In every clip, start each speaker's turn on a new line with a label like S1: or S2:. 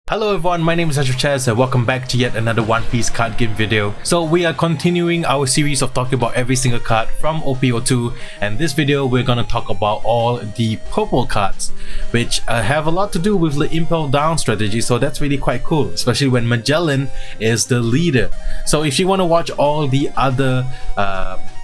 S1: Hello everyone, my name is Asyrafchazz and welcome back to yet another One Piece card game video. So we are continuing our series of talking about every single card from OP-02, and this video we're gonna talk about all the purple cards, which have a lot to do with the impel down strategy, so that's really quite cool, especially when Magellan is the leader. So if you want to watch all the other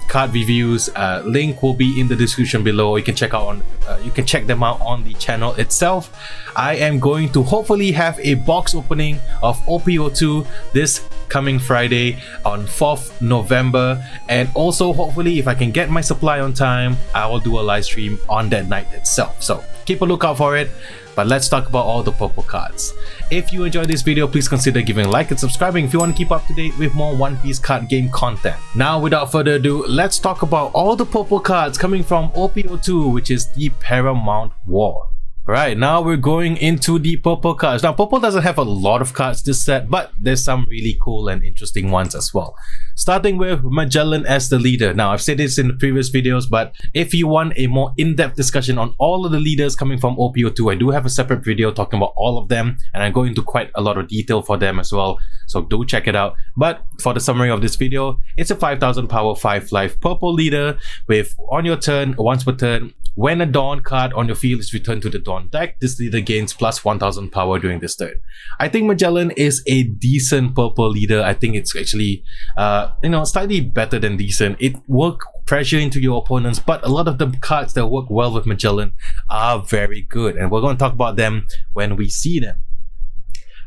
S1: card reviews, link will be in the description below. You can check them out on the channel itself. I am going to hopefully have a box opening of OP-02 this coming Friday on 4th November, and also hopefully if I can get my supply on time, I will do a live stream on that night itself, so keep a lookout for it. But let's talk about all the purple cards. If you enjoyed this video, please consider giving a like and subscribing if you want to keep up to date with more One Piece card game content. Now without further ado, let's talk about all the purple cards coming from OP-02, which is the Paramount War. Right, now we're going into the purple cards. Now purple doesn't have a lot of cards this set, but there's some really cool and interesting ones as well. Starting with Magellan as the leader. Now I've said this in the previous videos, but if you want a more in-depth discussion on all of the leaders coming from OP-02, I do have a separate video talking about all of them, and I go into quite a lot of detail for them as well, so do check it out. But for the summary of this video, it's a 5000 power 5 life purple leader with, on your turn, once per turn, when a Dawn card on your field is returned to the Dawn deck, this leader gains plus 1000 power during this turn. I think Magellan is a decent purple leader. I think it's actually, slightly better than decent. It works pressure into your opponents, but a lot of the cards that work well with Magellan are very good, and we're going to talk about them when we see them.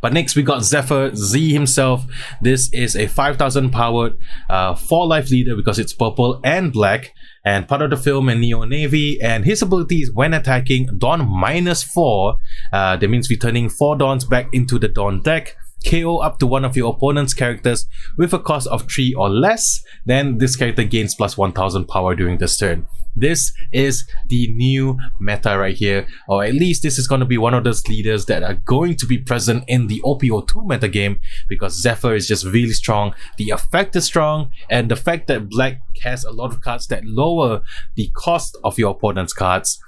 S1: But next we got Zephyr Z himself. This is a 5000 powered 4 life leader because it's purple and black, and part of the film and Neo Navy, and his ability is when attacking Dawn -4, that means returning 4 Dawns back into the Dawn deck, KO up to one of your opponent's characters with a cost of 3 or less, then this character gains plus 1000 power during this turn. This is the new meta right here, or at least this is going to be one of those leaders that are going to be present in the OP-02 metagame, because Zephyr is just really strong, the effect is strong, and the fact that black has a lot of cards that lower the cost of your opponent's cards,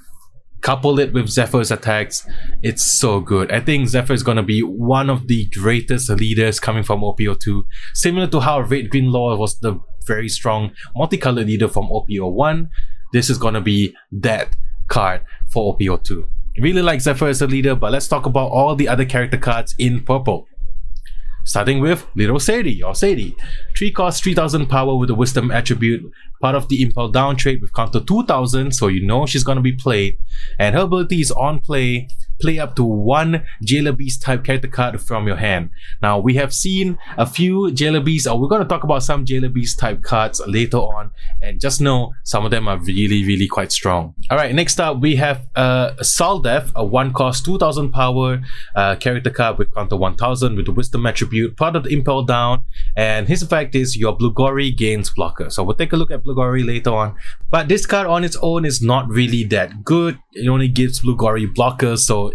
S1: couple it with Zephyr's attacks, it's so good. I think Zephyr is going to be one of the greatest leaders coming from OP-02, similar to how Red Green Law was the very strong multicolored leader from OP-01. This is going to be that card for OP-02. Really like Zephyr as a leader, but let's talk about all the other character cards in purple. Starting with Little Sadi, or Sadi. 3 cost, 3000 power with a wisdom attribute, part of the impel down trait with counter 2000, so you know she's gonna be played. And her ability is on play, play up to 1 Jailer Beast type character card from your hand. Now we have seen a few Jailer Beasts, or we're gonna talk about some Jailer Beast type cards later on, and just know some of them are really quite strong. Alright, next up we have Saldef, a 1 cost, 2000 power character card with counter 1000 with the wisdom attribute, part of the impel down, and his effect is your Blugori gains blocker. So we'll take a look at Blugori later on, but this card on its own is not really that good. It only gives Blugori blockers, so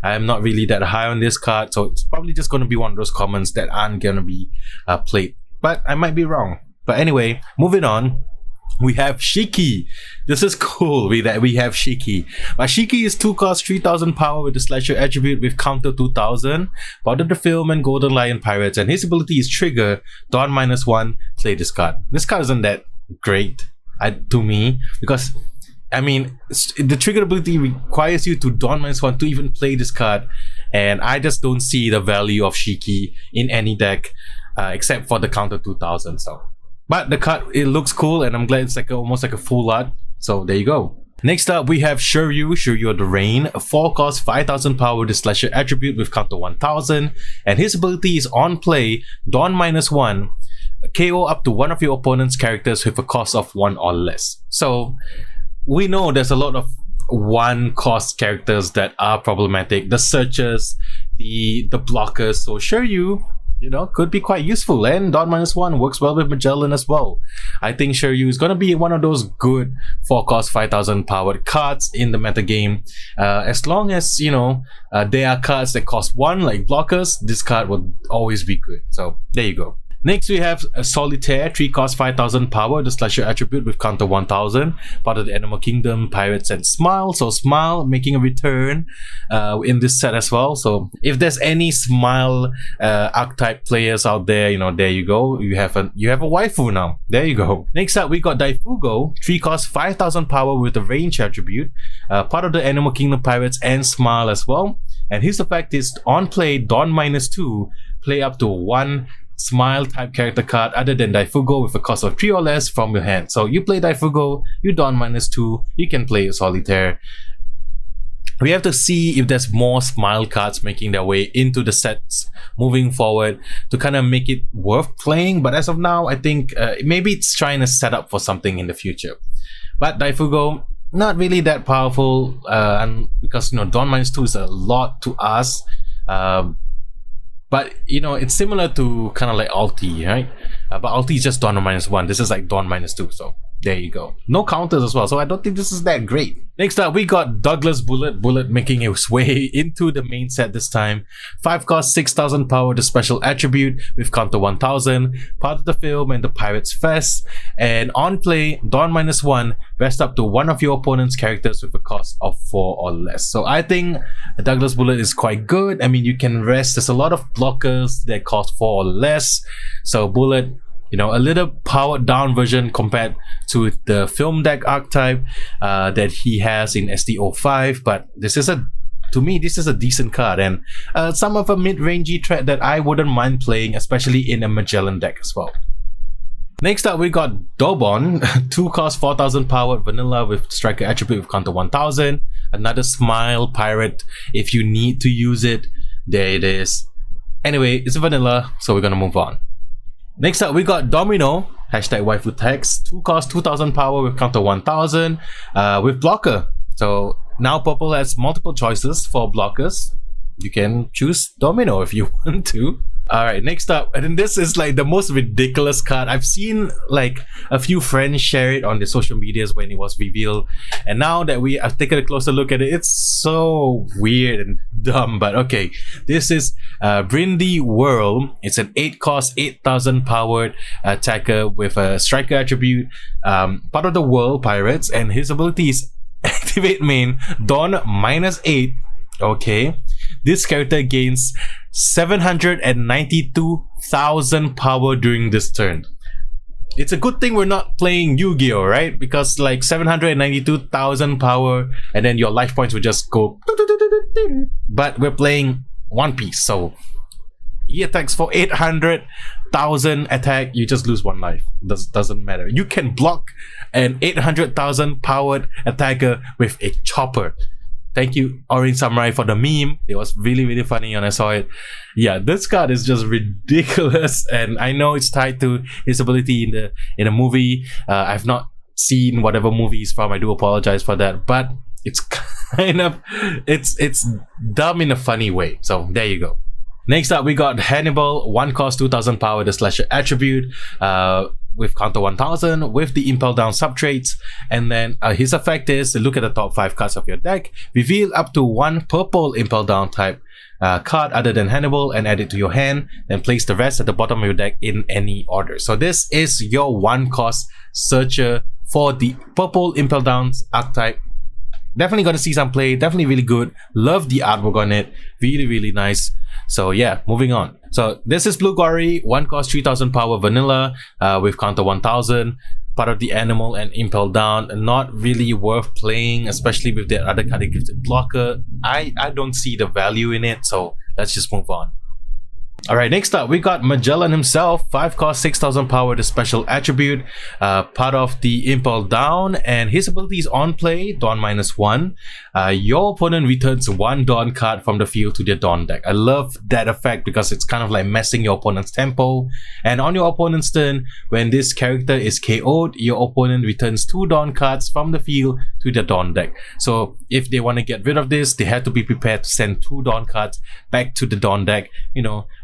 S1: I'm not really that high on this card, so it's probably just going to be one of those commons that aren't going to be played, but I might be wrong. But anyway, moving on, we have Shiki. This is cool that we have Shiki. But Shiki is 2 cost, 3000 power with the slasher attribute with counter 2000, part of the film and Golden Lion Pirates, and his ability is trigger, Dawn -1, play this card. This card isn't that great to me, because I mean, the trigger ability requires you to Dawn -1 to even play this card, and I just don't see the value of Shiki in any deck except for the counter 2000. So, but the card, it looks cool, and I'm glad it's like almost like a full art. So there you go. Next up we have Shiryu of the Rain, a 4 cost, 5000 power with the slasher attribute with counter 1000, and his ability is on play, Dawn -1, KO up to one of your opponent's characters with a cost of 1 or less. So we know there's a lot of 1 cost characters that are problematic, the searchers, the blockers, so Shiryu, could be quite useful, and Dawn -1 works well with Magellan as well. I think Shiryu is going to be one of those good 4 cost 5000 powered cards in the metagame. As long as there are cards that cost 1 like blockers, this card will always be good. So there you go. Next, we have a Solitaire, 3 cost 5000 power, the slasher attribute with counter 1000, part of the Animal Kingdom, Pirates, and Smile. So Smile making a return in this set as well. So if there's any Smile archetype players out there, there you go. You have a waifu now. There you go. Next up, we got Daifugo, 3 cost 5000 power with the range attribute, part of the Animal Kingdom, Pirates, and Smile as well. And his effect is on play, Dawn -2, play up to 1 Smile type character card other than Daifugo with a cost of 3 or less from your hand. So you play Daifugo, you Dawn -2, you can play Solitaire. We have to see if there's more Smile cards making their way into the sets moving forward to kind of make it worth playing. But as of now, I think maybe it's trying to set up for something in the future. But Daifugo, not really that powerful, and because Dawn -2 is a lot to us. But it's similar to kind of like Ulti, right? But Ulti is just Dawn -1. This is like Dawn -2, so there you go. No counters as well, so I don't think this is that great. Next up, we got Douglas Bullet. Bullet making his way into the main set this time. 5 cost 6000 power, the special attribute with counter 1000, part of the film and the Pirates Fest. And on play, Dawn -1, rest up to one of your opponent's characters with a cost of 4 or less. So I think Douglas Bullet is quite good. I mean, you can rest. There's a lot of blockers that cost 4 or less. So Bullet, a little powered down version compared to the film deck archetype that he has in SD05, but to me this is a decent card and some of a mid-rangey threat that I wouldn't mind playing, especially in a Magellan deck as well. Next up, we got Dobon, 2 cost 4000 power, vanilla with striker attribute with counter 1000, another Smile pirate if you need to use it. There it is. Anyway, it's vanilla, so we're gonna move on. Next up, we got Domino, hashtag waifu text, 2 cost 2000 power with counter 1000 with blocker. So now purple has multiple choices for blockers. You can choose Domino if you want to. Alright, next up, and this is like the most ridiculous card. I've seen like a few friends share it on the social medias when it was revealed, and now that I've taken a closer look at it, it's so weird and dumb. But okay, this is Brindy Whirl. It's an 8 cost 8000 powered attacker with a striker attribute, part of the Whirl Pirates, and his ability is activate main Dawn -8. Okay, this character gains 792,000 power during this turn. It's a good thing we're not playing Yu-Gi-Oh, right? Because like 792,000 power and then your life points will just go. But we're playing One Piece, so he attacks for 800,000 attack, you just lose 1 life. Doesn't matter. You can block an 800,000 powered attacker with a chopper. Thank you, Orange Samurai, for the meme. It was really, really funny when I saw it. Yeah, this card is just ridiculous, and I know it's tied to his ability in the movie. I've not seen whatever movie he's from. I do apologize for that, but it's kind of it's dumb in a funny way. So there you go. Next up, we got Hannibal, 1 cost 2000 power, the slasher attribute, with counter 1000 with the impel down subtraits, and then his effect is to look at the top 5 cards of your deck, reveal up to 1 purple impel down type card other than Hannibal and add it to your hand, then place the rest at the bottom of your deck in any order. So this is your 1 cost searcher for the purple impel downs archetype. Definitely gonna see some play, definitely really good. Love the artwork on it, really, really nice. So yeah, moving on. So this is Blue Gory, 1 cost 3000 power vanilla with counter 1000, part of the animal and impel down. Not really worth playing, especially with the other card that gives it blocker. I don't see the value in it, so let's just move on. Alright, next up we got Magellan himself, 5 cost 6000 power, the special attribute, part of the impel down, and his ability is on play, Dawn -1. Your opponent returns 1 Dawn card from the field to their Dawn deck. I love that effect because it's kind of like messing your opponent's tempo. And on your opponent's turn, when this character is KO'd, your opponent returns 2 Dawn cards from the field to their Dawn deck. So if they want to get rid of this, they have to be prepared to send 2 Dawn cards back to the Dawn deck,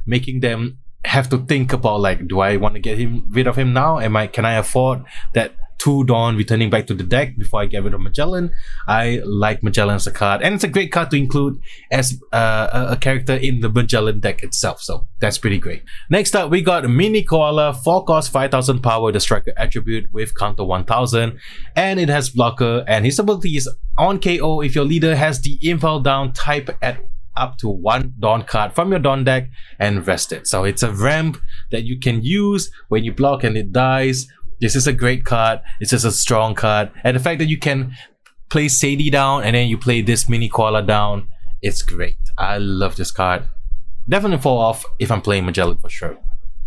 S1: making them have to think about like, do I want to get rid of him now? Can I afford that 2 Dawn returning back to the deck before I get rid of Magellan. I like Magellan as a card, and it's a great card to include as a character in the Magellan deck itself, so that's pretty great. Next up, we got Mini Koala, 4 cost, 5000 power, the striker attribute with counter 1000, and it has blocker, and his ability is on KO if your leader has the Impel Down type at up to 1 Dawn card from your Dawn deck and rest it. So it's a ramp that you can use when you block and it dies. This is a great card. It's just a strong card, and the fact that you can play Sadi down and then you play this Mini Koala down, it's great. I love this card. Definitely fall off if I'm playing Magellan for sure.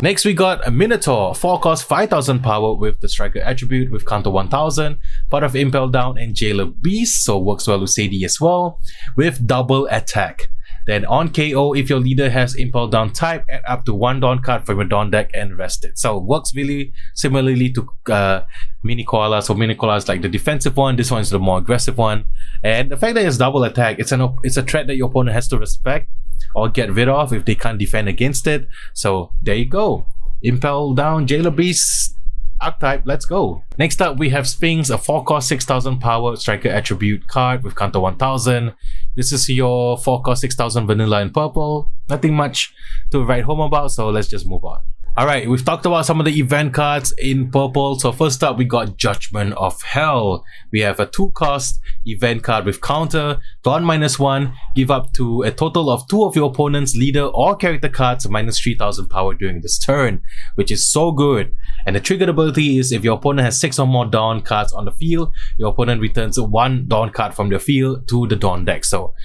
S1: Next, we got a Minotaur, 4 cost, 5000 power with the striker attribute with counter 1000, part of Impel Down and Jailer Beast, so works well with Sadi as well, with double attack. Then on KO, if your leader has Impel Down type, add up to 1 Dawn card from your Dawn deck and rest it. So works really similarly to Mini Koala. So Mini Koala is like the defensive one, this one is the more aggressive one. And the fact that it's double attack, it's a threat that your opponent has to respect or get rid of if they can't defend against it. So there you go. Impel Down, Jailer Beast, archetype, let's go. Next up, we have Sphinx, a 4 cost, 6000 power striker attribute card with counter 1000. This is your 4 cost, 6000 vanilla in purple. Nothing much to write home about, so let's just move on. Alright, we've talked about some of the event cards in purple. So first up, we got Judgment of Hell. We have a 2 cost event card with counter, Dawn -1, give up to a total of 2 of your opponent's leader or character cards minus 3000 power during this turn, which is so good. And the triggered ability is if your opponent has 6 or more Dawn cards on the field, your opponent returns 1 Dawn card from their field to the Dawn deck. So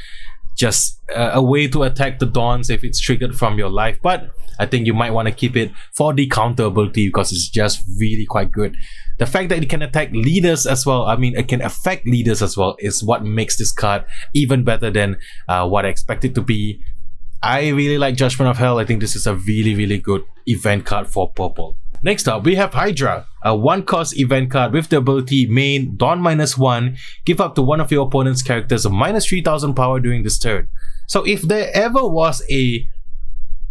S1: just a way to attack the Dawns if it's triggered from your life, but I think you might want to keep it for the counter ability because it's just really quite good. The fact that it can attack leaders as well, I mean it can affect leaders as well, is what makes this card even better than what I expect it to be. I really like Judgment of Hell. I think this is a really good event card for purple. Next up, we have Hydra, a 1 cost event card with the ability main Dawn -1, give up to one of your opponent's characters minus 3000 power during this turn. So if there ever was a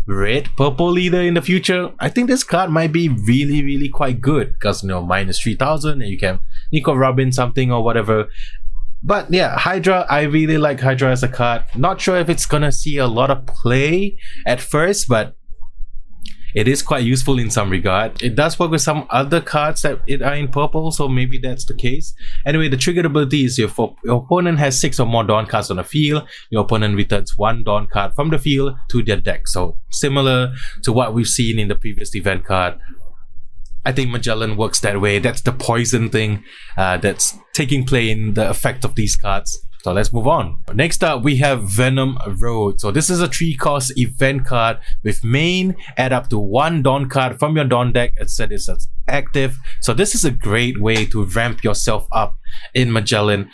S1: red purple leader in the future, I think this card might be really quite good because, you know, minus 3000 and you can Nico Robin something or whatever. But yeah, Hydra, I really like Hydra as a card. Not sure if it's gonna see a lot of play at first, but it is quite useful in some regard. It does work with some other cards that are in purple, so maybe that's the case. Anyway, the triggered ability is if your opponent has 6 or more Dawn cards on the field, your opponent returns 1 Dawn card from the field to their deck. So similar to what we've seen in the previous event card. I think Magellan works that way. That's the poison thing that's taking play in the effect of these cards. So let's move on. Next up, we have Venom Road. So this is a 3 cost event card with main, add up to 1 Dawn card from your Dawn deck and set it as active. So this is a great way to ramp yourself up in Magellan.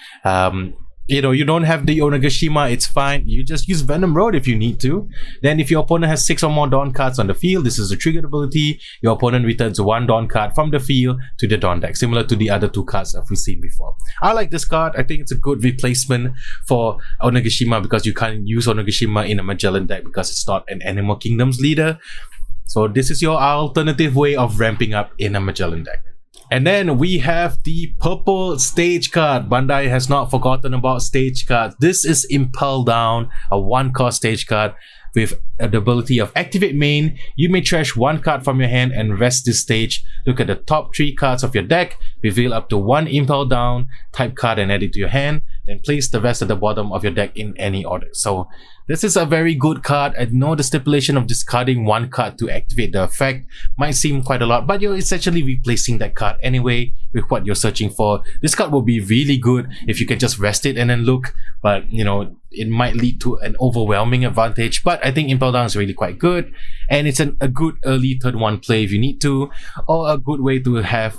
S1: You know, you don't have the Onigashima, it's fine. You just use Venom Road if you need to. Then if your opponent has 6 or more Dawn cards on the field, this is a triggered ability. Your opponent returns 1 Dawn card from the field to the Dawn deck, similar to the other 2 cards that we've seen before. I like this card. I think it's a good replacement for Onigashima because you can't use Onigashima in a Magellan deck because it's not an Animal Kingdoms leader. So this is your alternative way of ramping up in a Magellan deck. And then we have the purple stage card. Bandai has not forgotten about stage cards. This is Impel Down, a 1 cost stage card with the ability of activate main. You may trash 1 card from your hand and rest this stage. Look at the top 3 cards of your deck, reveal up to 1 Impel Down type card and add it to your hand. Then place the rest at the bottom of your deck in any order. So this is a very good card. I know the stipulation of discarding 1 card to activate the effect might seem quite a lot, but you're essentially replacing that card anyway with what you're searching for. This card will be really good if you can just rest it and then look, but you know, it might lead to an overwhelming advantage. But I think Impel Down is really quite good, and it's a good early turn 1 play if you need to, or a good way to have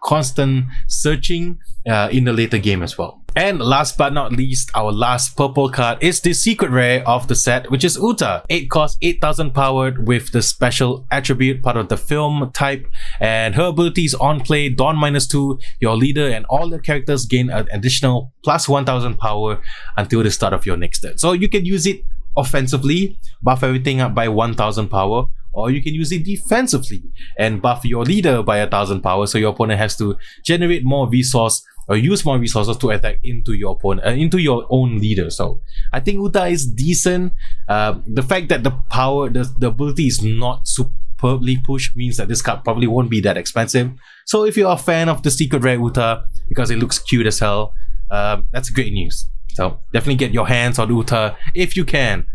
S1: constant searching in the later game as well. And last but not least, our last purple card is the secret rare of the set, which is Uta. 8 cost, 8000 powered with the special attribute, part of the film type, and her ability is on play, Dawn -2, your leader and all the characters gain an additional plus 1000 power until the start of your next turn. So you can use it offensively, buff everything up by 1000 power, or you can use it defensively and buff your leader by 1000 power, so your opponent has to generate more resource or use more resources to attack into your opponent, into your own leader. So I think Uta is decent. The fact that the power, the ability is not superbly pushed means that this card probably won't be that expensive. So if you're a fan of the secret rare Uta because it looks cute as hell, that's great news. So definitely get your hands on Uta if you can.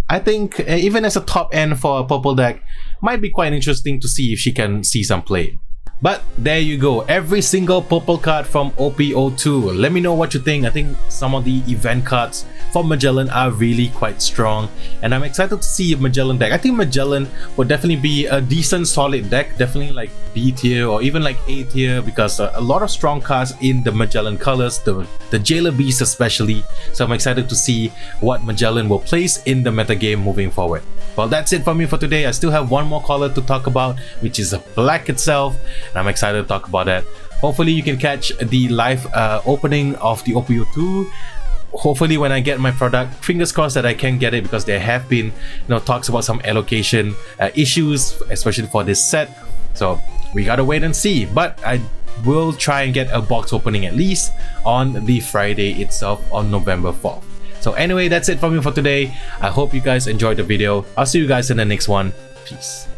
S1: I think even as a top end for a purple deck, might be quite interesting to see if she can see some play. But there you go, every single purple card from OP-02. Let me know what you think. I think some of the event cards from Magellan are really quite strong, and I'm excited to see a Magellan deck. I think Magellan would definitely be a decent solid deck, definitely like B tier or even like A tier, because a lot of strong cards in the Magellan colors, the Jailer Beast especially. So I'm excited to see what Magellan will place in the metagame moving forward. Well, that's it for me for today. I still have one more color to talk about, which is black itself, and I'm excited to talk about that. Hopefully you can catch the live opening of the OP-02. Hopefully when I get my product, fingers crossed that I can get it, because there have been talks about some allocation issues, especially for this set. So we gotta wait and see, but I will try and get a box opening at least on the Friday itself, on November 4th. So anyway, that's it from me for today. I hope you guys enjoyed the video. I'll see you guys in the next one. Peace.